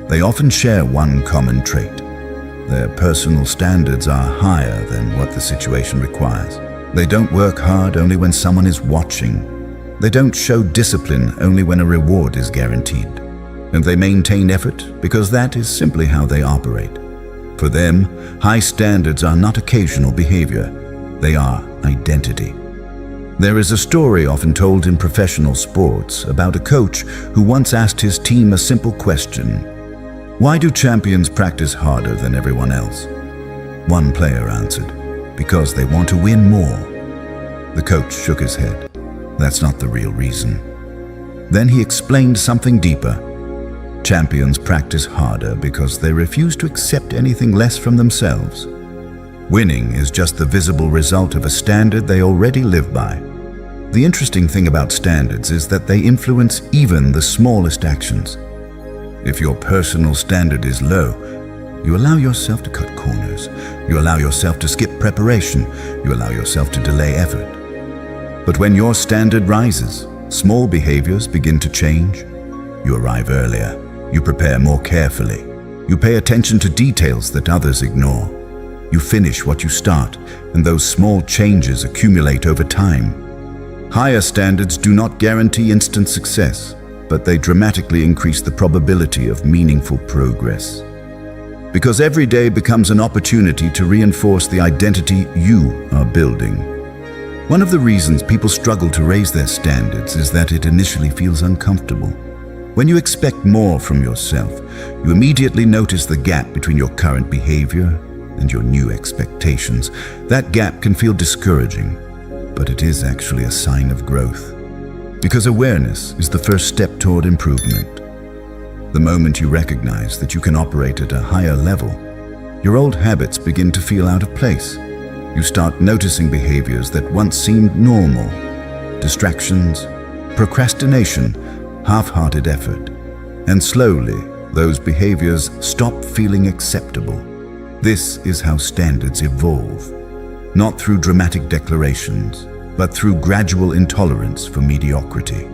[SPEAKER 1] They often share one common trait. Their personal standards are higher than what the situation requires. They don't work hard only when someone is watching. They don't show discipline only when a reward is guaranteed. And they maintain effort because that is simply how they operate. For them, high standards are not occasional behavior. They are identity. There is a story often told in professional sports about a coach who once asked his team a simple question: "Why do champions practice harder than everyone else?" One player answered, "Because they want to win more." The coach shook his head. "That's not the real reason." Then he explained something deeper. Champions practice harder because they refuse to accept anything less from themselves. Winning is just the visible result of a standard they already live by. The interesting thing about standards is that they influence even the smallest actions. If your personal standard is low, you allow yourself to cut corners. You allow yourself to skip preparation. You allow yourself to delay effort. But when your standard rises, small behaviors begin to change. You arrive earlier. You prepare more carefully. You pay attention to details that others ignore. You finish what you start, and those small changes accumulate over time. Higher standards do not guarantee instant success, but they dramatically increase the probability of meaningful progress. Because every day becomes an opportunity to reinforce the identity you are building. One of the reasons people struggle to raise their standards is that it initially feels uncomfortable. When you expect more from yourself, you immediately notice the gap between your current behavior and your new expectations. That gap can feel discouraging, but it is actually a sign of growth. Because awareness is the first step toward improvement. The moment you recognize that you can operate at a higher level, your old habits begin to feel out of place. You start noticing behaviors that once seemed normal: distractions, procrastination, half-hearted effort. And slowly, those behaviors stop feeling acceptable. This is how standards evolve, not through dramatic declarations, but through gradual intolerance for mediocrity.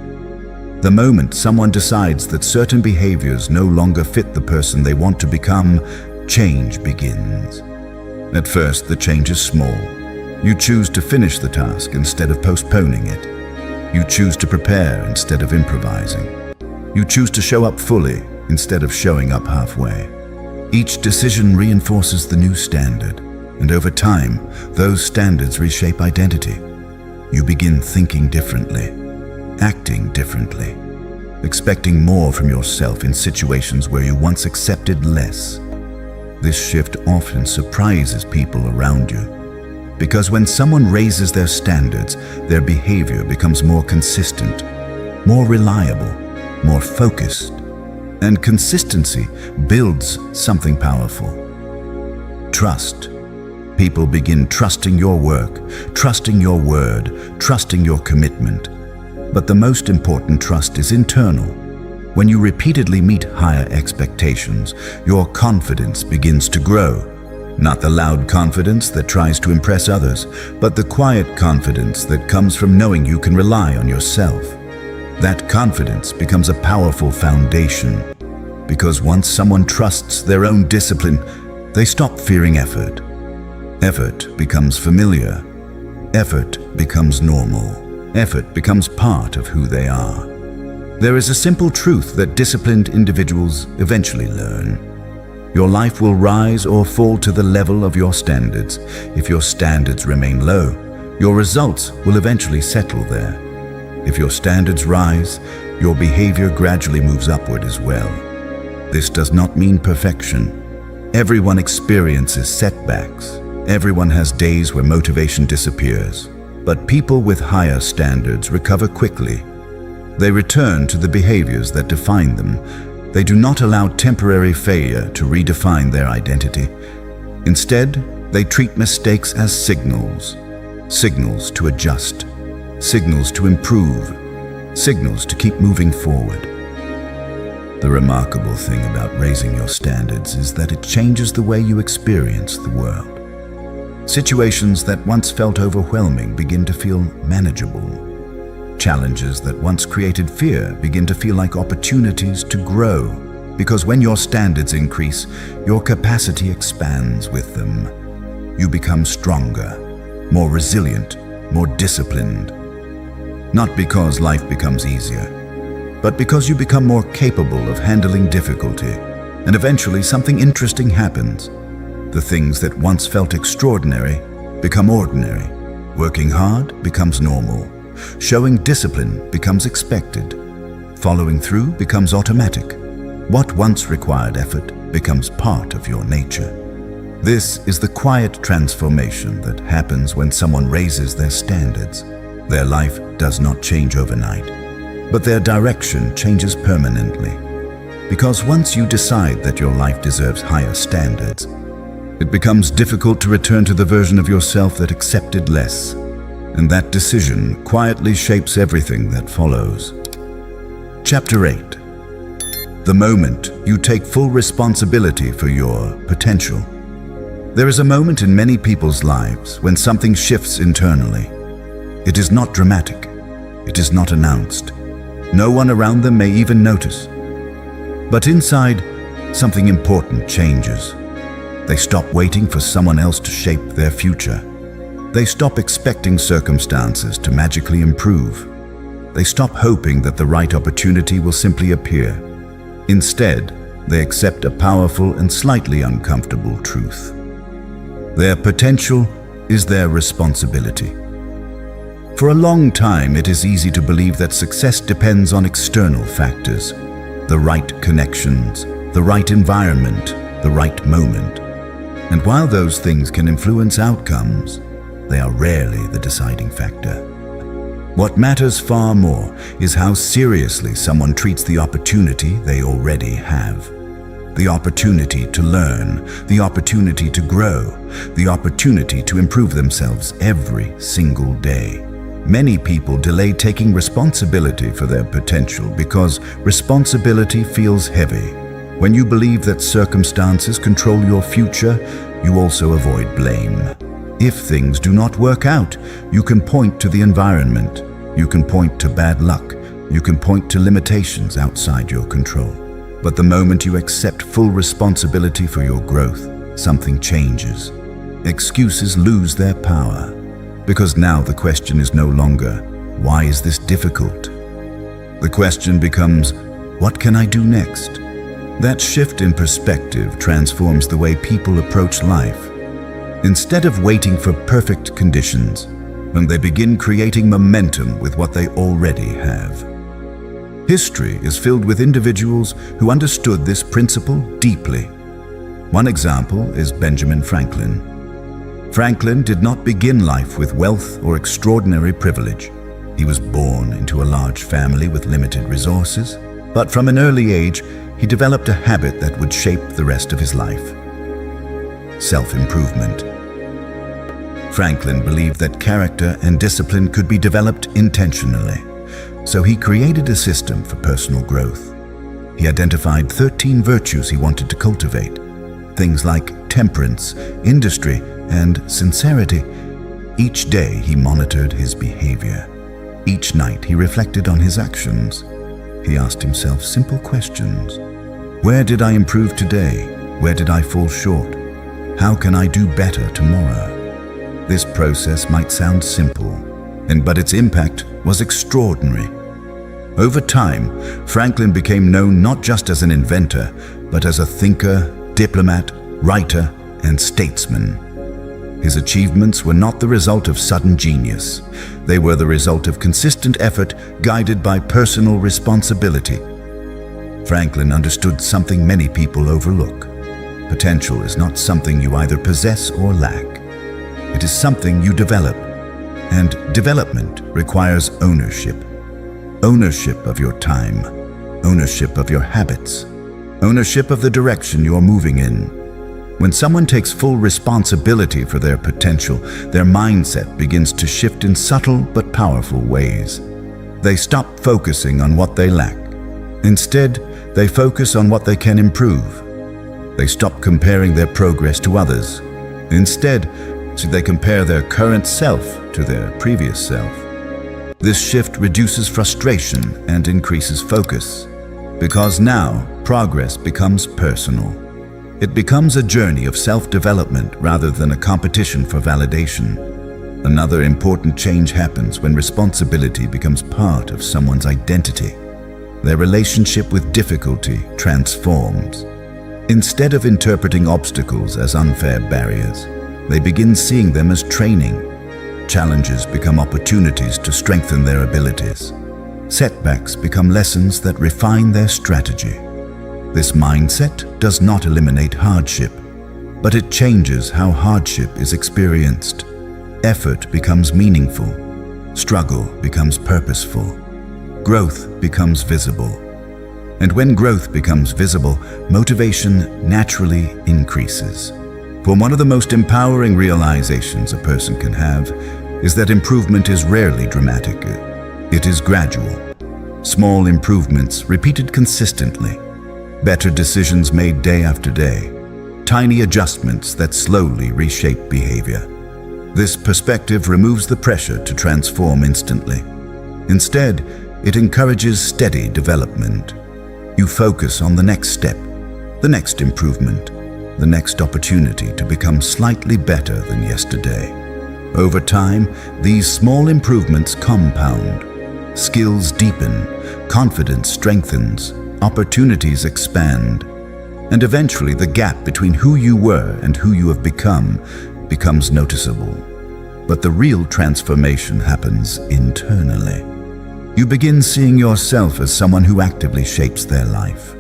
[SPEAKER 1] The moment someone decides that certain behaviors no longer fit the person they want to become, change begins. At first, the change is small. You choose to finish the task instead of postponing it. You choose to prepare instead of improvising. You choose to show up fully instead of showing up halfway. Each decision reinforces the new standard, and over time, those standards reshape identity. You begin thinking differently, acting differently, expecting more from yourself in situations where you once accepted less. This shift often surprises people around you, because when someone raises their standards, their behavior becomes more consistent, more reliable, more focused. And consistency builds something powerful: trust. People begin trusting your work, trusting your word, trusting your commitment. But the most important trust is internal. When you repeatedly meet higher expectations, your confidence begins to grow. Not the loud confidence that tries to impress others, but the quiet confidence that comes from knowing you can rely on yourself. That confidence becomes a powerful foundation, because once someone trusts their own discipline, they stop fearing effort. Effort becomes familiar. Effort becomes normal. Effort becomes part of who they are. There is a simple truth that disciplined individuals eventually learn. Your life will rise or fall to the level of your standards. If your standards remain low, your results will eventually settle there. If your standards rise, your behavior gradually moves upward as well. This does not mean perfection. Everyone experiences setbacks. Everyone has days where motivation disappears. But people with higher standards recover quickly. They return to the behaviors that define them. They do not allow temporary failure to redefine their identity. Instead, they treat mistakes as signals. Signals to adjust. Signals to improve. Signals to keep moving forward. The remarkable thing about raising your standards is that it changes the way you experience the world. Situations that once felt overwhelming begin to feel manageable. Challenges that once created fear begin to feel like opportunities to grow, because when your standards increase, your capacity expands with them. You become stronger, more resilient, more disciplined. Not because life becomes easier, but because you become more capable of handling difficulty, and eventually something interesting happens. The things that once felt extraordinary become ordinary. Working hard becomes normal. Showing discipline becomes expected. Following through becomes automatic. What once required effort becomes part of your nature. This is the quiet transformation that happens when someone raises their standards. Their life does not change overnight, but their direction changes permanently. Because once you decide that your life deserves higher standards, it becomes difficult to return to the version of yourself that accepted less. And that decision quietly shapes everything that follows. Chapter 8. The moment you take full responsibility for your potential. There is a moment in many people's lives when something shifts internally. It is not dramatic. It is not announced. No one around them may even notice. But inside, something important changes. They stop waiting for someone else to shape their future. They stop expecting circumstances to magically improve. They stop hoping that the right opportunity will simply appear. Instead, they accept a powerful and slightly uncomfortable truth. Their potential is their responsibility. For a long time, it is easy to believe that success depends on external factors, the right connections, the right environment, the right moment. And while those things can influence outcomes, they are rarely the deciding factor. What matters far more is how seriously someone treats the opportunity they already have. The opportunity to learn, the opportunity to grow, the opportunity to improve themselves every single day. Many people delay taking responsibility for their potential because responsibility feels heavy. When you believe that circumstances control your future, you also avoid blame. If things do not work out, you can point to the environment. You can point to bad luck. You can point to limitations outside your control. But the moment you accept full responsibility for your growth, something changes. Excuses lose their power. Because now the question is no longer, why is this difficult? The question becomes, what can I do next? That shift in perspective transforms the way people approach life. Instead of waiting for perfect conditions, when they begin creating momentum with what they already have. History is filled with individuals who understood this principle deeply. One example is Benjamin Franklin. Franklin did not begin life with wealth or extraordinary privilege. He was born into a large family with limited resources, but from an early age, he developed a habit that would shape the rest of his life: self-improvement. Franklin believed that character and discipline could be developed intentionally, so he created a system for personal growth. He identified 13 virtues he wanted to cultivate, things like temperance, industry, and sincerity. Each day he monitored his behavior. Each night he reflected on his actions. He asked himself simple questions. Where did I improve today? Where did I fall short? How can I do better tomorrow? This process might sound simple, but its impact was extraordinary. Over time, Franklin became known not just as an inventor, but as a thinker, diplomat, writer, and statesman. His achievements were not the result of sudden genius. They were the result of consistent effort guided by personal responsibility. Franklin understood something many people overlook. Potential is not something you either possess or lack. It is something you develop, and development requires ownership. Ownership of your time, ownership of your habits, ownership of the direction you're moving in. When someone takes full responsibility for their potential, their mindset begins to shift in subtle but powerful ways. They stop focusing on what they lack. Instead, they focus on what they can improve. They stop comparing their progress to others. Instead, they compare their current self to their previous self. This shift reduces frustration and increases focus, because now progress becomes personal. It becomes a journey of self-development rather than a competition for validation. Another important change happens when responsibility becomes part of someone's identity. Their relationship with difficulty transforms. Instead of interpreting obstacles as unfair barriers, they begin seeing them as training. Challenges become opportunities to strengthen their abilities. Setbacks become lessons that refine their strategy. This mindset does not eliminate hardship, but it changes how hardship is experienced. Effort becomes meaningful. Struggle becomes purposeful. Growth becomes visible. And when growth becomes visible, motivation naturally increases. For one of the most empowering realizations a person can have is that improvement is rarely dramatic. It is gradual. Small improvements repeated consistently. Better decisions made day after day. Tiny adjustments that slowly reshape behavior. This perspective removes the pressure to transform instantly. Instead, it encourages steady development. You focus on the next step, the next improvement, the next opportunity to become slightly better than yesterday. Over time, these small improvements compound. Skills deepen, confidence strengthens, opportunities expand, and eventually the gap between who you were and who you have become becomes noticeable. But the real transformation happens internally. You begin seeing yourself as someone who actively shapes their life.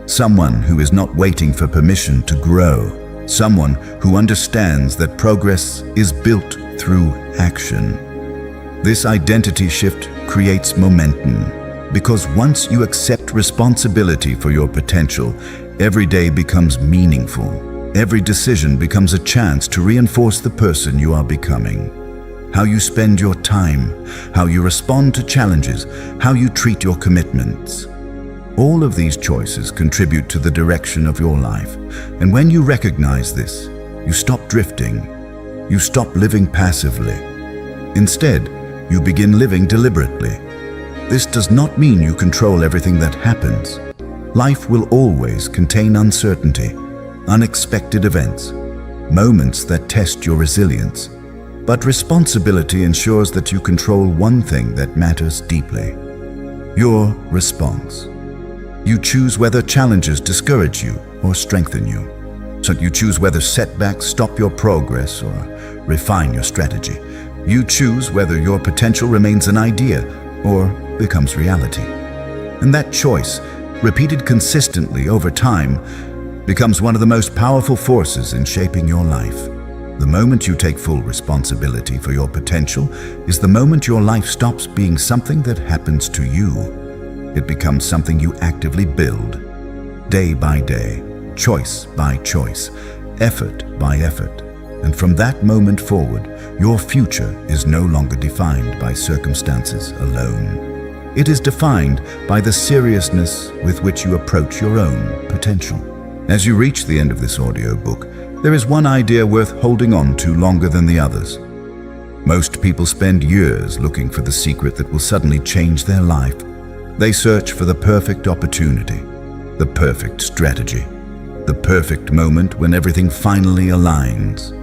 [SPEAKER 1] Someone who is not waiting for permission to grow. Someone who understands that progress is built through action. This identity shift creates momentum, because once you accept responsibility for your potential, every day becomes meaningful. Every decision becomes a chance to reinforce the person you are becoming. How you spend your time, how you respond to challenges, how you treat your commitments. All of these choices contribute to the direction of your life. And when you recognize this, you stop drifting. You stop living passively. Instead, you begin living deliberately. This does not mean you control everything that happens. Life will always contain uncertainty, unexpected events, moments that test your resilience. But responsibility ensures that you control one thing that matters deeply: your response. You choose whether challenges discourage you or strengthen you. So you choose whether setbacks stop your progress or refine your strategy. You choose whether your potential remains an idea or becomes reality. And that choice, repeated consistently over time, becomes one of the most powerful forces in shaping your life. The moment you take full responsibility for your potential is the moment your life stops being something that happens to you. It becomes something you actively build, day by day, choice by choice, effort by effort. And from that moment forward, your future is no longer defined by circumstances alone. It is defined by the seriousness with which you approach your own potential. As you reach the end of this audiobook, there is one idea worth holding on to longer than the others. Most people spend years looking for the secret that will suddenly change their life. They search for the perfect opportunity, the perfect strategy, the perfect moment when everything finally aligns.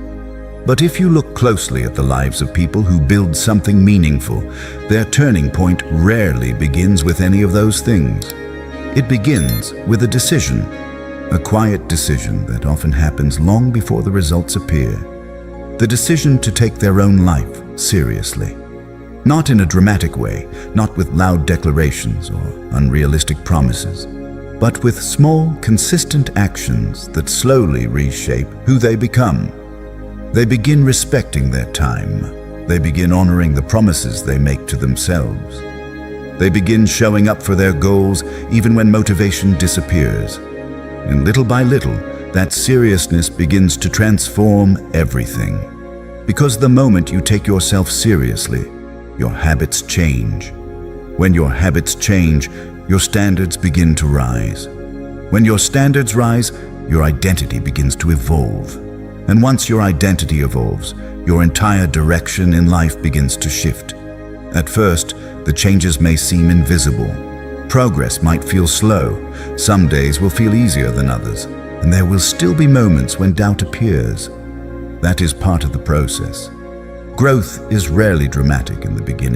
[SPEAKER 1] But if you look closely at the lives of people who build something meaningful, their turning point rarely begins with any of those things. It begins with a decision, a quiet decision that often happens long before the results appear. The decision to take their own life seriously. Not in a dramatic way, not with loud declarations or unrealistic promises, but with small, consistent actions that slowly reshape who they become. They begin respecting their time. They begin honoring the promises they make to themselves. They begin showing up for their goals even when motivation disappears. And little by little, that seriousness begins to transform everything. Because the moment you take yourself seriously, your habits change. When your habits change, your standards begin to rise. When your standards rise, your identity begins to evolve. And once your identity evolves, your entire direction in life begins to shift. At first, the changes may seem invisible. Progress might feel slow. Some days will feel easier than others, and there will still be moments when doubt appears. That is part of the process. Growth is rarely dramatic in the beginning.